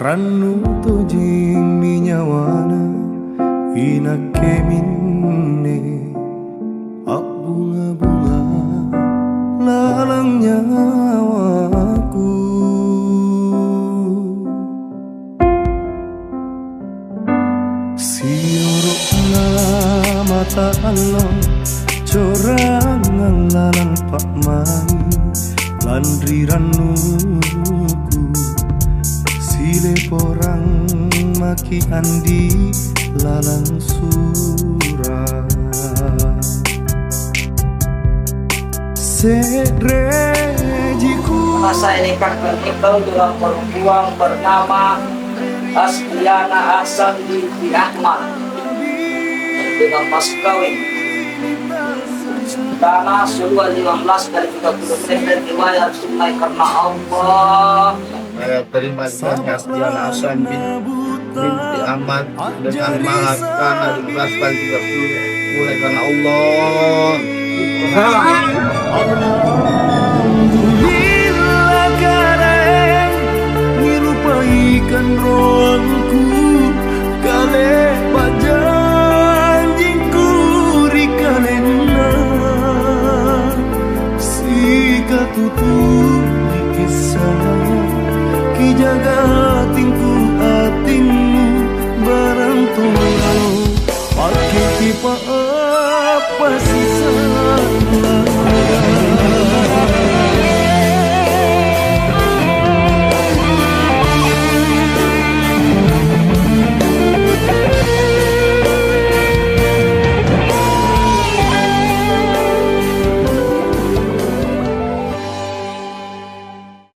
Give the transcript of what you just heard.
Rannu tojing minyawana inake minne bunga-bunga lalang nyawaku. Siurukna mata Allah corangan lalang pak mai landri ranuku sile porang maki andi lalang surah sedrejiku. Saya nikahkan engkau dengan perempuan bernama Asliana Hasan binti Ahmad dengan mas kawin tanah seluas 15 kali 30 meter riwayat sungai karena Allah. Saya terima nikahnya Asliana Hasan binti Ahmad dengan mahar tanah 15 kali 30 mulai karena Allah. Alhamdulillah kareng ngilupaikan roangku kale pajanjingku rikalena sika tutup di kisah ki jaga tingku atingmu barang tunggu pakai kipa apa sisa